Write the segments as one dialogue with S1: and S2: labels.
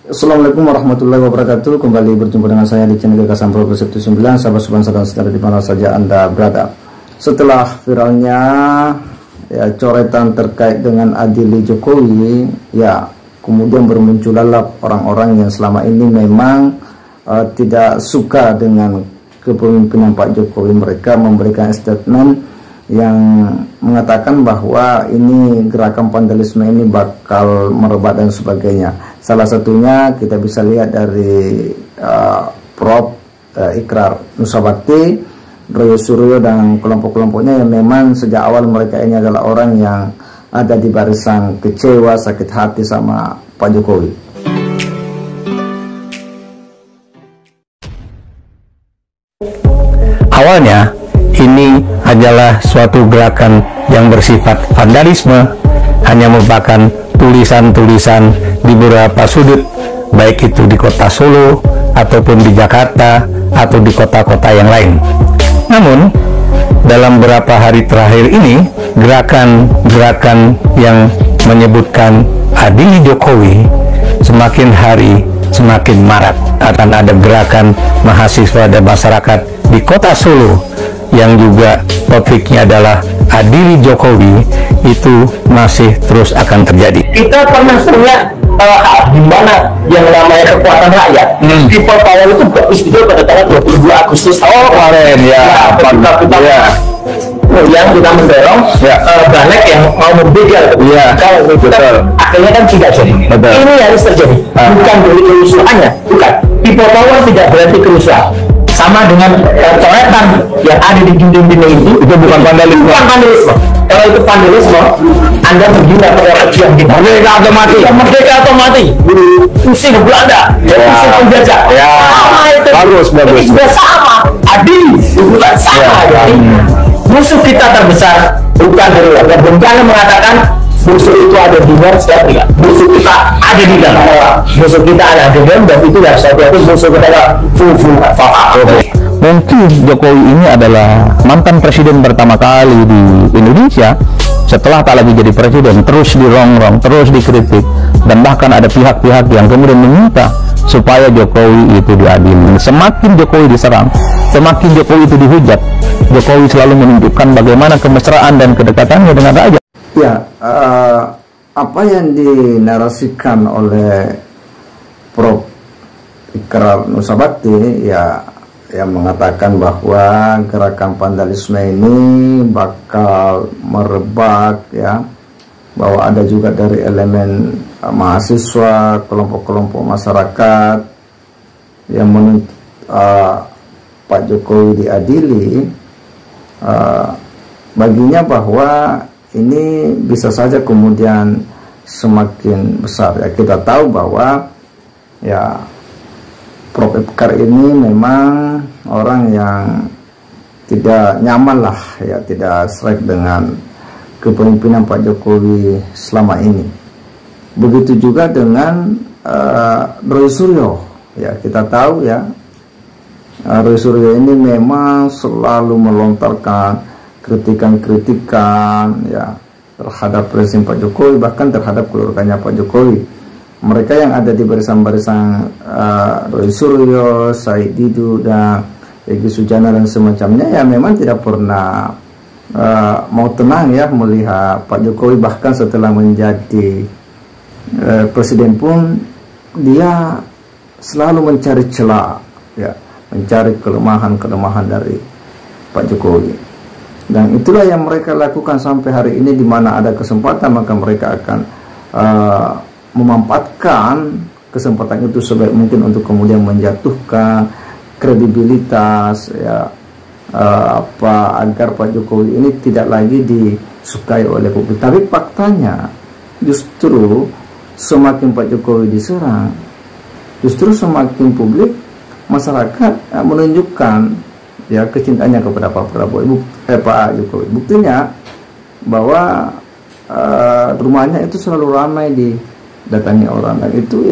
S1: Assalamualaikum warahmatullahi wabarakatuh. Kembali berjumpa dengan saya di channel Gagasan Progresif 9, sahabat Subhan dan saudara di mana saja Anda berada. Setelah viralnya coretan terkait dengan Adili Jokowi, kemudian bermunculanlah orang-orang yang selama ini memang tidak suka dengan kepemimpinan Pak Jokowi. Mereka memberikan statement yang mengatakan bahwa ini gerakan vandalisme ini bakal merebak dan sebagainya. Salah satunya kita bisa lihat dari Prof Ikrar Nusabakti, Royo Suryo dan kelompok-kelompoknya yang memang sejak awal mereka ini adalah orang yang ada di barisan kecewa, sakit hati sama Pak Jokowi.
S2: Awalnya ini adalah suatu gerakan yang bersifat vandalisme, hanya merupakan tulisan-tulisan di beberapa sudut, baik itu di kota Solo ataupun di Jakarta atau di kota-kota yang lain. Namun dalam beberapa hari terakhir ini, gerakan-gerakan yang menyebutkan Adili Jokowi semakin hari semakin marak. Akan ada gerakan mahasiswa dan masyarakat di kota Solo yang juga topiknya adalah Adili Jokowi, itu masih terus akan terjadi.
S3: Kita pernah punya di mana yang namanya kekuatan rakyat. People power itu beristimewa pada tanggal 22 Agustus.
S2: Oh, kemarin ya.
S3: Yang kita mendorong balik yang mau membegal. Kalau betul. Akhirnya kan tidak jadi.
S2: Betul.
S3: Ini harus terjadi. Bukan dari kerusuhannya, bukan. People power tidak berarti kerusuhan. Sama dengan coretan yang ada di dinding-dinding itu bukan vandalisme. Bukan vandalisme. Kalau itu vandalisme, Anda menghina perjuangan kita. Merdeka atau mati. Merdeka atau mati. Pusing Belanda, pusing penjajah. Bagus. Ini sudah sama. Adil, bukan sama. Musuh kita terbesar bukan dari luar. Bencana mengatakan musuh itu ada di luar, tidak. Musuh kita ada di dalam orang. Musuh kita ada di dalam, dan itu adalah suatu musuh kita adalah
S2: Mungkin Jokowi ini adalah mantan presiden pertama kali di Indonesia setelah tak lagi jadi presiden, terus dirongrong, terus dikritik, dan bahkan ada pihak-pihak yang kemudian meminta supaya Jokowi itu diadili. Semakin Jokowi diserang, semakin Jokowi itu dihujat, Jokowi selalu menunjukkan bagaimana kemesraan dan kedekatannya dengan rakyat.
S1: Apa yang dinarasikan oleh Prof Ikrar Nusabakti yang mengatakan bahwa gerakan vandalisme ini bakal merebak, bahwa ada juga dari elemen mahasiswa, kelompok-kelompok masyarakat yang menuntut Pak Jokowi diadili. Baginya bahwa ini bisa saja kemudian semakin besar. Kita tahu bahwa Prof Ikrar ini memang orang yang tidak nyaman lah, tidak serak dengan kepemimpinan Pak Jokowi selama ini. Begitu juga dengan Roy Suryo. Kita tahu Roy Suryo ini memang selalu melontarkan kritikan-kritikan terhadap presiden Pak Jokowi, bahkan terhadap keluarganya Pak Jokowi. Mereka yang ada di barisan-barisan Roy Suryo, Said Didu, dan Egy Sujana dan semacamnya memang tidak pernah mau tenang melihat Pak Jokowi. Bahkan setelah menjadi presiden pun dia selalu mencari celah, mencari kelemahan-kelemahan dari Pak Jokowi. Dan itulah yang mereka lakukan sampai hari ini, di mana ada kesempatan maka mereka akan memanfaatkan kesempatan itu sebaik mungkin untuk kemudian menjatuhkan kredibilitas agar Pak Jokowi ini tidak lagi disukai oleh publik. Tapi faktanya justru semakin Pak Jokowi diserang, justru semakin publik masyarakat menunjukkan kecintaannya kepada Pak Jokowi. Buktinya bahwa rumahnya itu selalu ramai didatangi orang, dan itu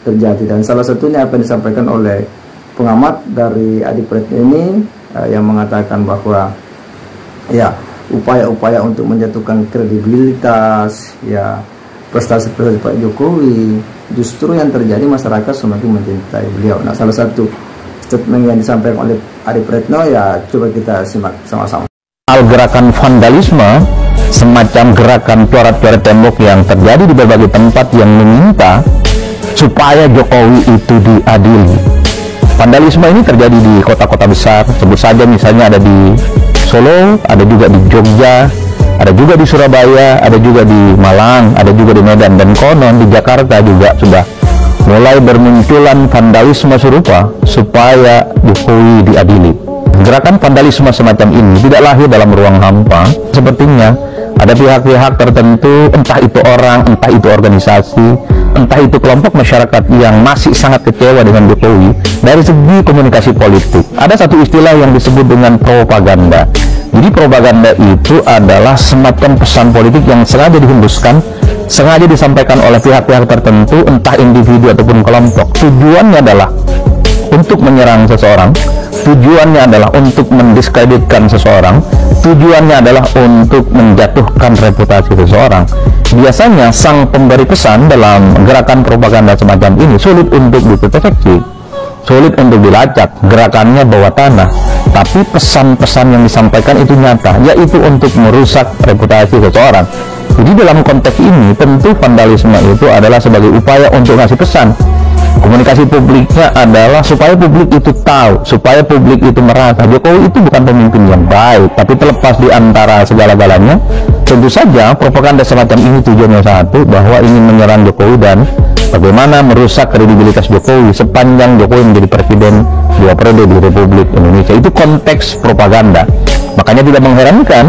S1: terjadi. Dan salah satunya apa yang disampaikan oleh pengamat dari Adi Praetno ini yang mengatakan bahwa upaya-upaya untuk menjatuhkan kredibilitas prestasi-prestasi Pak Jokowi, justru yang terjadi masyarakat semakin mencintai beliau. Nah, salah satu statement yang disampaikan oleh Adi Praetno ya coba kita simak sama-sama.
S2: Gerakan vandalisme, semacam gerakan coret-coret tembok yang terjadi di berbagai tempat yang meminta supaya Jokowi itu diadili. Vandalisme ini terjadi di kota-kota besar, sebut saja misalnya ada di Solo, ada juga di Jogja, ada juga di Surabaya, ada juga di Malang, ada juga di Medan, dan konon di Jakarta juga sudah mulai bermunculan vandalisme serupa supaya Jokowi diadili. Gerakan vandalisme semacam ini tidak lahir dalam ruang hampa. Sepertinya ada pihak-pihak tertentu, entah itu orang, entah itu organisasi, entah itu kelompok masyarakat yang masih sangat kecewa dengan Jokowi dari segi komunikasi politik. Ada satu istilah yang disebut dengan propaganda. Jadi propaganda itu adalah semacam pesan politik yang sengaja dihembuskan, sengaja disampaikan oleh pihak-pihak tertentu, entah individu ataupun kelompok. Tujuannya adalah untuk menyerang seseorang, tujuannya adalah untuk mendiskreditkan seseorang, tujuannya adalah untuk menjatuhkan reputasi seseorang. Biasanya sang pemberi pesan dalam gerakan propaganda semacam ini sulit untuk dideteksi, sulit untuk dilacak, gerakannya bawah tanah, tapi pesan-pesan yang disampaikan itu nyata, yaitu untuk merusak reputasi seseorang. Jadi dalam konteks ini tentu vandalisme itu adalah sebagai upaya untuk ngasih pesan. Komunikasi publiknya adalah supaya publik itu tahu, supaya publik itu merasa Jokowi itu bukan pemimpin yang baik. Tapi terlepas di antara segala-galanya, tentu saja propaganda semacam ini tujuannya satu, bahwa ingin menyerang Jokowi dan bagaimana merusak kredibilitas Jokowi sepanjang Jokowi menjadi presiden 2 periode di Republik Indonesia. Itu konteks propaganda. Makanya tidak mengherankan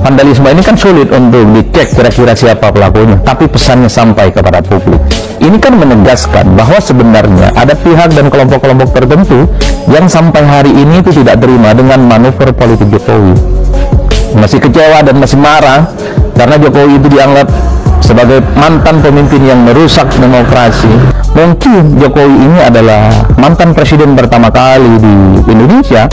S2: vandalisme ini kan sulit untuk dicek kira-kira siapa pelakunya, tapi pesannya sampai kepada publik. Ini kan menegaskan bahwa sebenarnya ada pihak dan kelompok-kelompok tertentu yang sampai hari ini itu tidak terima dengan manuver politik Jokowi, masih kecewa dan masih marah karena Jokowi itu dianggap sebagai mantan pemimpin yang merusak demokrasi. Mungkin Jokowi ini adalah mantan presiden pertama kali di Indonesia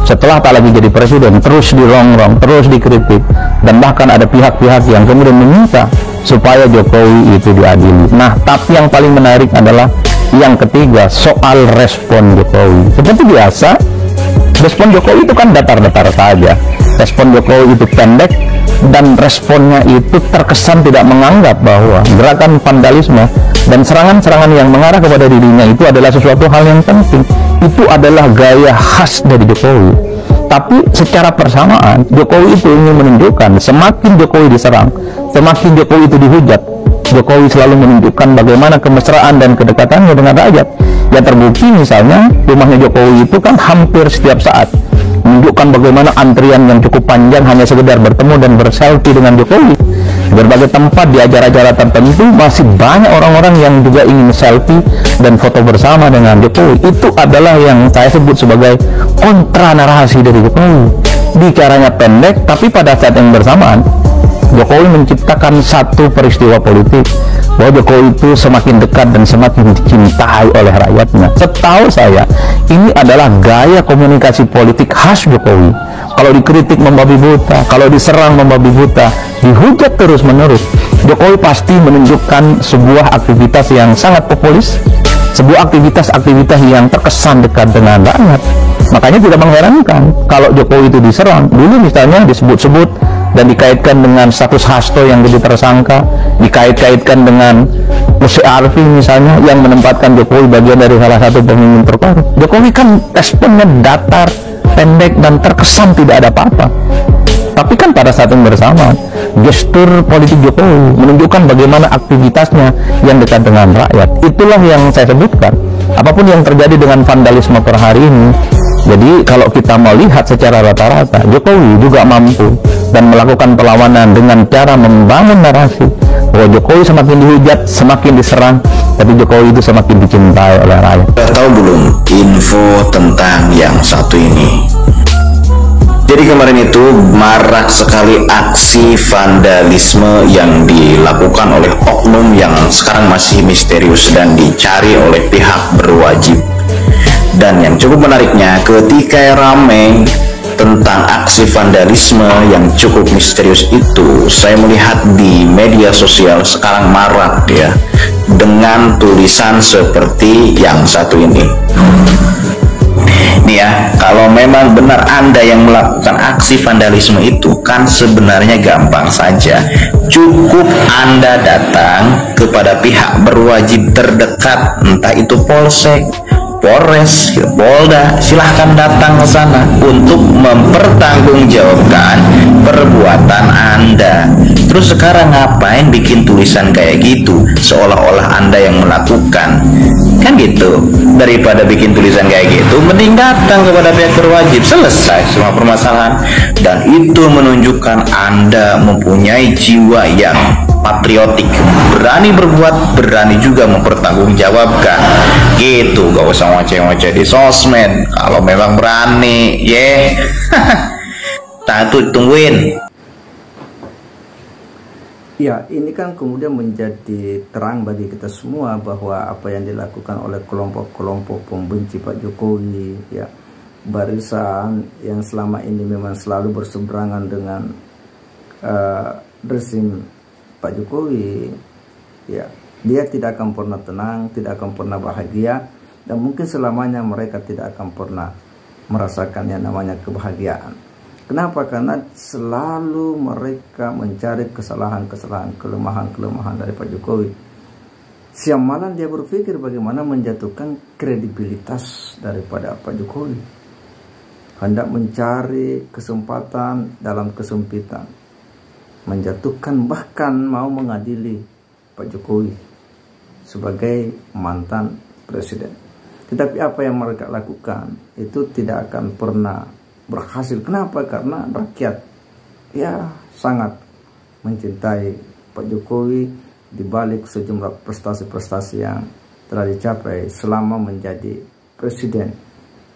S2: setelah tak lagi jadi presiden, terus dirongrong, terus dikritik, dan bahkan ada pihak-pihak yang kemudian meminta supaya Jokowi itu diadili. Nah, tapi yang paling menarik adalah yang ketiga, soal respon Jokowi. Seperti biasa, respon Jokowi itu kan datar-datar saja. Respon Jokowi itu pendek, dan responnya itu terkesan tidak menganggap bahwa gerakan vandalisme dan serangan-serangan yang mengarah kepada dirinya itu adalah sesuatu hal yang penting. Itu adalah gaya khas dari Jokowi. Tapi secara persamaan, Jokowi itu ingin menunjukkan semakin Jokowi diserang, semakin Jokowi itu dihujat, Jokowi selalu menunjukkan bagaimana kemesraan dan kedekatannya dengan rakyat. Ya terbukti misalnya rumahnya Jokowi itu kan hampir setiap saat menunjukkan bagaimana antrian yang cukup panjang hanya sekedar bertemu dan berselfie dengan Jokowi. Di berbagai tempat di acara-acara tertentu masih banyak orang-orang yang juga ingin selfie dan foto bersama dengan Jokowi. Itu adalah yang saya sebut sebagai kontra narasi dari Jokowi. Bicaranya pendek, tapi pada saat yang bersamaan Jokowi menciptakan satu peristiwa politik bahwa Jokowi itu semakin dekat dan semakin dicintai oleh rakyatnya. Setahu saya, ini adalah gaya komunikasi politik khas Jokowi. Kalau dikritik membabi buta, kalau diserang membabi buta, dihujat terus-menerus, Jokowi pasti menunjukkan sebuah aktivitas yang sangat populis, sebuah aktivitas yang terkesan dekat dengan rakyat. Makanya tidak mengherankan kalau Jokowi itu diserang. Dulu misalnya disebut-sebut dan dikaitkan dengan status Hasto yang jadi tersangka, dikait-kaitkan dengan Musik Arfi misalnya yang menempatkan Jokowi bagian dari salah satu pemimpin terkorup. Jokowi kan responnya datar, pendek, dan terkesan tidak ada apa-apa. Tapi kan pada saat yang bersamaan, gestur politik Jokowi menunjukkan bagaimana aktivitasnya yang dekat dengan rakyat. Itulah yang saya sebutkan. Apapun yang terjadi dengan vandalisme per hari ini, jadi kalau kita mau lihat secara rata-rata, Jokowi juga mampu dan melakukan perlawanan dengan cara membangun narasi bahwa Jokowi semakin dihujat, semakin diserang, tapi Jokowi itu semakin dicintai oleh rakyat.
S4: Sudah tahu belum info tentang yang satu ini? Jadi kemarin itu marak sekali aksi vandalisme yang dilakukan oleh oknum yang sekarang masih misterius dan dicari oleh pihak berwajib. Dan yang cukup menariknya, ketika ramai tentang aksi vandalisme yang cukup misterius itu, saya melihat di media sosial sekarang marak ya, dengan tulisan seperti yang satu ini. Nih ya, kalau memang benar Anda yang melakukan aksi vandalisme itu, kan sebenarnya gampang saja. Cukup Anda datang kepada pihak berwajib terdekat, entah itu polsek, Polres, Polda, silahkan datang ke sana untuk mempertanggungjawabkan perbuatan Anda. Terus sekarang ngapain bikin tulisan kayak gitu, seolah-olah Anda yang melakukan? Kan gitu. Daripada bikin tulisan kayak gitu, mending datang kepada pihak berwajib, selesai semua permasalahan. Dan itu menunjukkan Anda mempunyai jiwa yang patriotik, berani berbuat, berani juga mempertanggungjawabkan. Gitu, gak usah ngoceh-ngoceh di sosmed. Kalau memang berani, tungguin.
S1: Ya, ini kan kemudian menjadi terang bagi kita semua bahwa apa yang dilakukan oleh kelompok-kelompok pembenci Pak Jokowi, ya, barisan yang selama ini memang selalu berseberangan dengan rezim Pak Jokowi, ya, dia tidak akan pernah tenang, tidak akan pernah bahagia, dan mungkin selamanya mereka tidak akan pernah merasakan yang namanya kebahagiaan. Kenapa? Karena selalu mereka mencari kesalahan-kesalahan, kelemahan-kelemahan dari Pak Jokowi. Siang malam dia berpikir bagaimana menjatuhkan kredibilitas daripada Pak Jokowi. Hendak mencari kesempatan dalam kesempitan, menjatuhkan, bahkan mau mengadili Pak Jokowi sebagai mantan presiden. Tetapi apa yang mereka lakukan itu tidak akan pernah berhasil. Kenapa? Karena rakyat ya sangat mencintai Pak Jokowi di balik sejumlah prestasi-prestasi yang telah dicapai selama menjadi presiden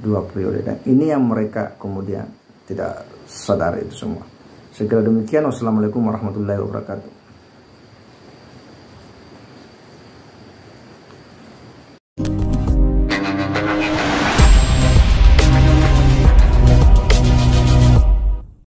S1: 2 periode. Dan ini yang mereka kemudian tidak sadar itu semua. Segera demikian, wassalamualaikum warahmatullahi wabarakatuh.